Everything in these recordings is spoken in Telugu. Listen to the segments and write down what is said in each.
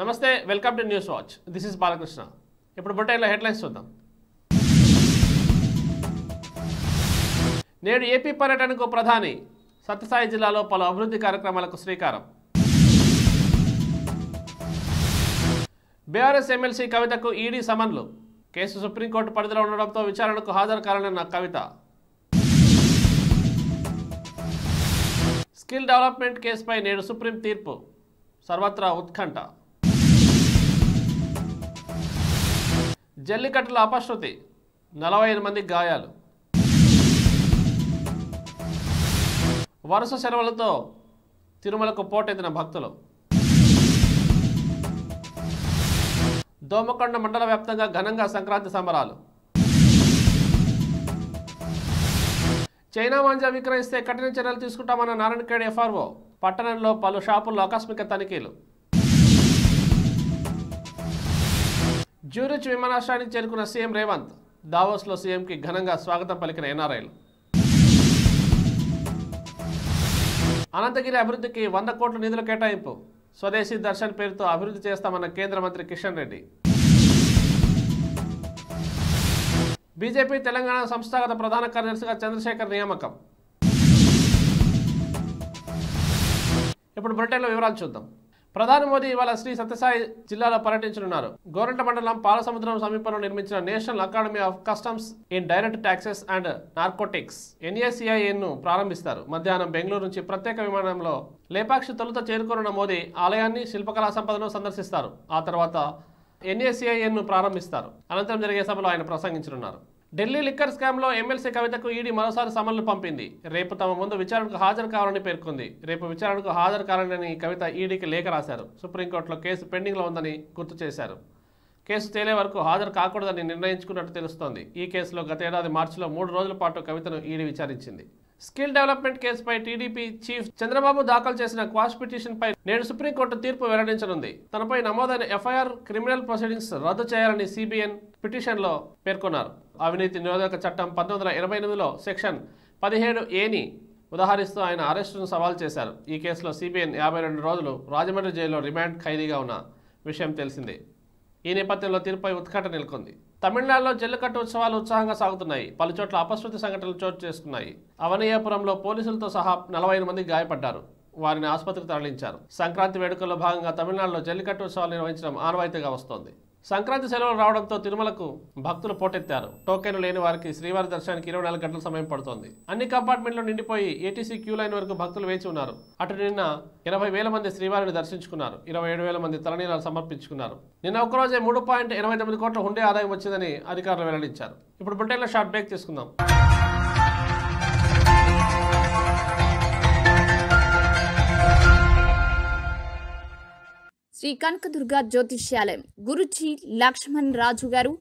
నమస్తే, welcome to news watch. This is Balakrishna. ఇప్పుడు బులెటిన్లో హెడ్లైన్స్ చూద్దాం. నేడు ఏపీ పర్యటనకు ప్రధాని. సత్యసాయి జిల్లాలో పలు అభివృద్ధి కార్యక్రమాలకు శ్రీకారం. బీఆర్ఎస్ ఎమ్మెల్సీ కవితకు ఈడీ సమన్లు. కేసు సుప్రీంకోర్టు పరిధిలో ఉండడంతో విచారణకు హాజరు కావాలన్న కవిత. స్కిల్ డెవలప్మెంట్ కేసుపై నేడు సుప్రీం తీర్పు. సర్వత్రా ఉత్కంఠ. జల్లికట్టుల అపశృతి. 45 మంది గాయాలు. వరుస సెలవులతో తిరుమలకు పోటెత్తిన భక్తులు. దోమకొండ మండల వ్యాప్తంగా ఘనంగా సంక్రాంతి సంబరాలు. చైనా మాంజా విక్రయిస్తే కఠిన చర్యలు తీసుకుంటామన్న నారాయణఖేడ్ ఎఫ్ఆర్ఓ. పట్టణంలో పలు షాపుల్లో ఆకస్మిక తనిఖీలు. జ్యూరిచ్ విమానాశ్రయానికి చేరుకున్న సీఎం రేవంత్. దావోస్లో సీఎంకి ఘనంగా స్వాగతం పలికిన ఎన్ఆర్ఐలు. అనంతగిరి అభివృద్ధికి 100 కోట్ల నిధుల కేటాయింపు. స్వదేశీ దర్శన్ పేరుతో అభివృద్ధి చేస్తామన్న కేంద్ర మంత్రి కిషన్ రెడ్డి. బీజేపీ తెలంగాణ సంస్థాగత ప్రధాన కార్యదర్శిగా చంద్రశేఖర్ నియామకం. ఇప్పుడు బులెటిన్లో వివరాలు చూద్దాం. ప్రధాని మోదీ ఇవాళ శ్రీ సత్యసాయి జిల్లాలో పర్యటించనున్నారు. గోరంట మండలం పాలసముద్రం సమీపంలో నిర్మించిన national academy of customs in direct taxes and narcotics NACIN ప్రారంభిస్తారు. మధ్యాహ్నం బెంగళూరు నుంచి ప్రత్యేక విమానంలో లేపాక్షి తొలుత చేరుకోనున్న మోదీ ఆలయాన్ని, శిల్పకళా సంపదను సందర్శిస్తారు. ఆ తర్వాత NACIN ప్రారంభిస్తారు. అనంతరం జరిగే సభలో ఆయన ప్రసంగించనున్నారు. ఢిల్లీ లిక్కర్ స్కామ్లో ఎమ్మెల్సీ కవితకు ఈడీ మరోసారి సమన్లు పంపింది. రేపు తమ ముందు విచారణకు హాజరు కావాలని పేర్కొంది. రేపు విచారణకు హాజరు కావాలని కవిత ఈడీకి లేఖ రాశారు. సుప్రీంకోర్టులో కేసు పెండింగ్లో ఉందని గుర్తు చేశారు. కేసు తేలే వరకు హాజరు కాకూడదని నిర్ణయించుకున్నట్టు తెలుస్తోంది. ఈ కేసులో గత ఏడాది మార్చిలో 3 రోజుల పాటు కవితను ఈడీ విచారించింది. స్కిల్ డెవలప్మెంట్ కేసుపై టీడీపీ చీఫ్ చంద్రబాబు దాఖలు చేసిన క్వాష్ పిటిషన్పై నేడు సుప్రీంకోర్టు తీర్పు వెల్లడించనుంది. తనపై నమోదైన ఎఫ్ఐఆర్ క్రిమినల్ ప్రొసీడింగ్స్ రద్దు చేయాలని CBN పిటిషన్లో పేర్కొన్నారు. అవినీతి నిరోధక చట్టం 1988లో సెక్షన్ 17Aని ఉదాహరిస్తూ ఆయన అరెస్టును సవాల్ చేశారు. ఈ కేసులో CBN 52 రోజులు రాజమండ్రి జైల్లో రిమాండ్ ఖైదీగా ఉన్న విషయం తెలిసిందే. ఈ నేపథ్యంలో తీర్పుపై ఉత్కంఠ నెలకొంది. తమిళనాడులో జల్లికట్టు ఉత్సవాలు ఉత్సాహంగా సాగుతున్నాయి. పలుచోట్ల అపశృతి సంఘటనలు చోటు చేసుకున్నాయి. అవనీయాపురంలో పోలీసులతో సహా 45 మంది గాయపడ్డారు. వారిని ఆసుపత్రికి తరలించారు. సంక్రాంతి వేడుకల్లో భాగంగా తమిళనాడులో జల్లికట్టు ఉత్సవాలు నిర్వహించడం ఆనవాయితీగా వస్తోంది. సంక్రాంతి సెలవులు రావడంతో తిరుమలకు భక్తులు పోటెత్తారు. టోకెన్లు లేని వారికి శ్రీవారి దర్శనానికి 24 గంటల సమయం పడుతోంది. అన్ని కంపార్ట్మెంట్లు నిండిపోయి ATC క్యూ లైన్ వరకు భక్తులు వేచి ఉన్నారు. అటు నిన్న 80,000 మంది శ్రీవారిని దర్శించుకున్నారు. 27,000 మంది తలనీలాలు సమర్పించుకున్నారు. నిన్న ఒక్కరోజే 3.89 కోట్ల హుండీ ఆదాయం వచ్చిందని అధికారులు వెల్లడించారు. ఇప్పుడు బులెటిన్లో షార్ట్ బ్రేక్ తీసుకుందాం. శ్రీ కనకదుర్గ జ్యోతిష్యాలయం గురుజీ లక్ష్మణ్ రాజు గారు.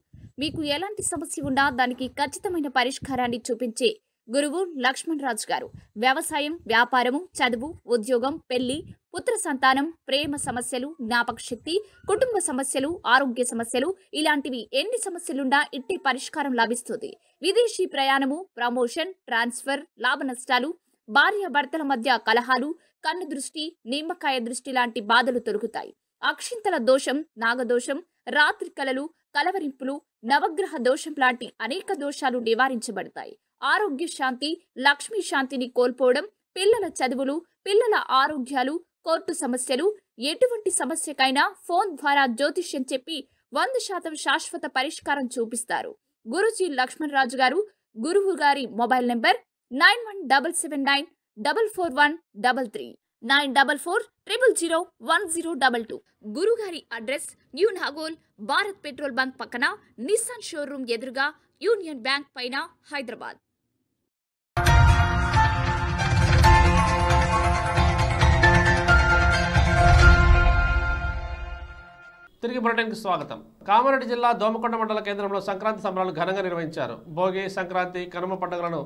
మీకు ఎలాంటి సమస్య ఉన్నా దానికి ఖచ్చితమైన పరిష్కారాన్ని చూపించే గురువు లక్ష్మణ్ రాజు గారు. వ్యవసాయం, వ్యాపారము, చదువు, ఉద్యోగం, పెళ్లి, పుత్ర సంతానం, ప్రేమ సమస్యలు, జ్ఞాపక శక్తి, కుటుంబ సమస్యలు, ఆరోగ్య సమస్యలు, ఇలాంటివి ఎన్ని సమస్యలున్నా ఇట్టి పరిష్కారం లభిస్తుంది. విదేశీ ప్రయాణము, ప్రమోషన్, ట్రాన్స్ఫర్, లాభ నష్టాలు, భార్యాభర్తల మధ్య కలహాలు, కన్ను దృష్టి, నిమ్మకాయ దృష్టి లాంటి బాధలు తొలగుతాయి. అక్షింతల దోషం, నాగదోషం, రాత్రి కలలు, కలవరింపులు, నవగ్రహ దోషం లాంటి అనేక దోషాలు నివారించబడతాయి. ఆరోగ్య శాంతి, లక్ష్మీ శాంతిని కోల్పోవడం, పిల్లల చదువులు, పిల్లల ఆరోగ్యాలు, కోర్టు సమస్యలు, ఎటువంటి సమస్యకైనా ఫోన్ ద్వారా జ్యోతిష్యం చెప్పి 100% శాశ్వత పరిష్కారం చూపిస్తారు. గురుజీ లక్ష్మణ్ రాజు గారు. గురువు గారి మొబైల్ నెంబర్ 9179444133 9440001022. గురుగారి address new Nagole, Bharat petrol bunk పక్కన, నిస్సాన్ షోరూమ్ ఎదురుగా, యూనియన్ బ్యాంక్ పైన, హైదరాబాద్. తిరిగి బులెటిన్కి స్వాగతం. కామారెడ్డి జిల్లా దోమకొండ మండల కేంద్రంలో సంక్రాంతి సంబరాలు ఘనంగా నిర్వహించారు. భోగి, సంక్రాంతి, కనుమ పండుగలను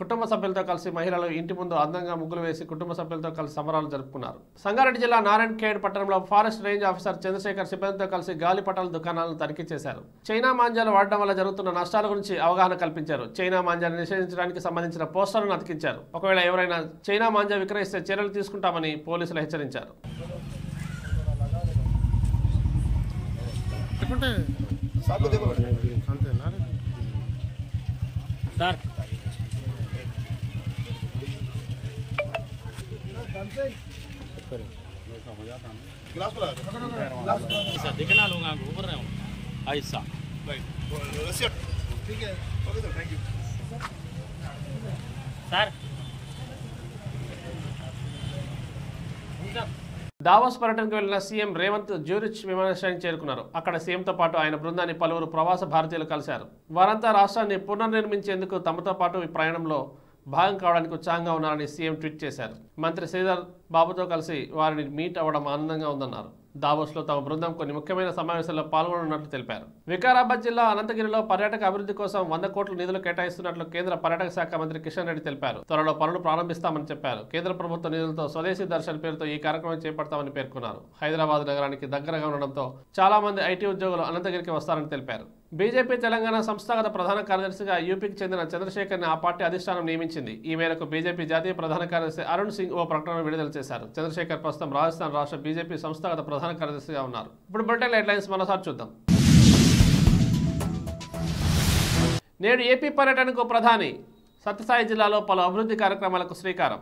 కుటుంబ సభ్యులతో కలిసి మహిళలు ఇంటి ముందు అందంగా ముగ్గులు వేసి కుటుంబ సభ్యులతో కలిసి సంబరాలు జరుపుకున్నారు. సంగారెడ్డి జిల్లా నారాయణఖేడ్ పట్టణంలో ఫారెస్ట్ రేంజ్ ఆఫీసర్ చంద్రశేఖర్ సిబ్బందితో కలిసి గాలిపటాల దుకాణాలను తనిఖీ చేశారు. చైనా మాంజాలు వాడడం వల్ల జరుగుతున్న నష్టాల గురించి అవగాహన కల్పించారు. చైనా మాంజాన్ని నిషేధించడానికి సంబంధించిన పోస్టర్లను అతికించారు. ఒకవేళ ఎవరైనా చైనా మాంజా విక్రయిస్తే చర్యలు తీసుకుంటామని పోలీసులు హెచ్చరించారు. సార్ दिखना लूंगा ऊपर रहे हूँ ऐसा सर దావోస్ పర్యటనకు వెళ్లిన సీఎం రేవంత్ జ్యూరిచ్ విమానాశ్రయానికి చేరుకున్నారు. అక్కడ సీఎంతో పాటు ఆయన బృందాన్ని పలువురు ప్రవాస భారతీయులు కలిశారు. వారంతా రాష్ట్రాన్ని పునర్నిర్మించేందుకు తమతో పాటు ఈ ప్రయాణంలో భాగం కావడానికి ఉత్సాహంగా ఉన్నారని సీఎం ట్వీట్ చేశారు. మంత్రి శ్రీధర్ బాబుతో కలిసి వారిని మీట్ అవ్వడం ఆనందంగా ఉందన్నారు. దావోస్లో తమ బృందం కొన్ని ముఖ్యమైన సమావేశాల్లో పాల్గొననున్నట్లు తెలిపారు. వికారాబాద్ జిల్లా అనంతగిరిలో పర్యాటక అభివృద్ధి కోసం 100 కోట్ల నిధులు కేటాయిస్తున్నట్లు కేంద్ర పర్యాటక శాఖ మంత్రి కిషన్ రెడ్డి తెలిపారు. త్వరలో పనులు ప్రారంభిస్తామని చెప్పారు. కేంద్ర ప్రభుత్వ నిధులతో స్వదేశీ దర్శన్ పేరుతో ఈ కార్యక్రమం చేపడతామని పేర్కొన్నారు. హైదరాబాద్ నగరానికి దగ్గరగా ఉండడంతో చాలా మంది ఐటీ ఉద్యోగులు అనంతగిరికి వస్తారని తెలిపారు. బీజేపీ తెలంగాణ సంస్థాగత ప్రధాన కార్యదర్శిగా యూపీకి చెందిన చంద్రశేఖర్ని ఆ పార్టీ అధిష్టానం నియమించింది. ఈ మేరకు బీజేపీ జాతీయ ప్రధాన కార్యదర్శి అరుణ్ సింగ్ ఓ ప్రకటన విడుదల చేశారు. చంద్రశేఖర్ ప్రస్తుతం రాజస్థాన్ రాష్ట్ర బీజేపీ సంస్థాగత ప్రధాన కార్యదర్శిగా ఉన్నారు. ఇప్పుడు బులెటిన్ హెడ్లైన్స్ మరోసారి చూద్దాం. నేడు ఏపీ పర్యటనకు ప్రధాని సత్యసాయి జిల్లాలో పలు అభివృద్ధి కార్యక్రమాలకు శ్రీకారం.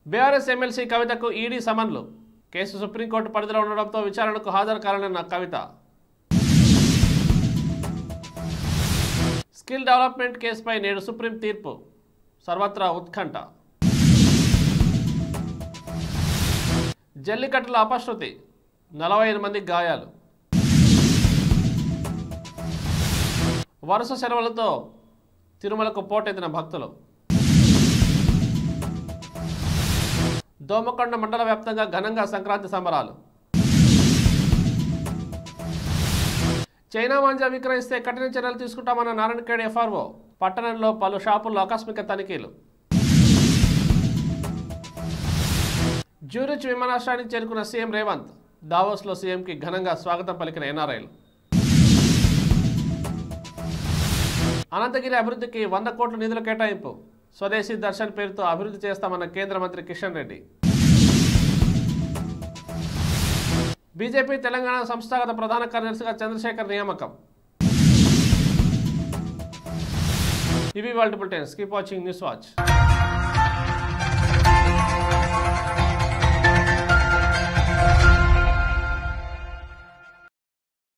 బీఆర్ఎస్ ఎమ్మెల్సీ కవితకు ఈడీ సమన్లు. కేసు సుప్రీంకోర్టు పరిధిలో ఉండడంతో విచారణకు హాజరు కావాలన్న కవిత. స్కిల్ డెవలప్మెంట్ కేసుపై నేడు సుప్రీం తీర్పు. సర్వత్రా ఉత్కంఠ. జల్లికట్టుల అపశృతి. 45 మంది గాయాలు. వరుస సెలవులతో తిరుమలకు పోటెత్తిన భక్తులు. దోమకొండ మండల వ్యాప్తంగా ఘనంగా సంక్రాంతి సంబరాలు. చైనా మాంజా విక్రయిస్తే కఠిన చర్యలు తీసుకుంటామన్న నారాయణఖేడ్ ఎఫ్ఆర్ఓ. పట్టణంలో పలు షాపుల్లో ఆకస్మిక తనిఖీలు. జ్యూరిచ్ విమానాశ్రయానికి చేరుకున్న సీఎం రేవంత్. దావోస్లో సీఎంకి ఘనంగా స్వాగతం పలికిన ఎన్ఆర్ఐలు. అనంతగిరి అభివృద్ధికి 100 కోట్ల నిధుల కేటాయింపు. స్వదేశీ దర్శన్ పేరుతో అభివృద్ధి చేస్తామన్న కేంద్ర మంత్రి కిషన్ రెడ్డి. బీజేపీ తెలంగాణ సంస్థాగత ప్రధాన కార్యదర్శిగా చంద్రశేఖర్ నియామకం. ఇవి వాల్టి bulletins. Keep watching news watch.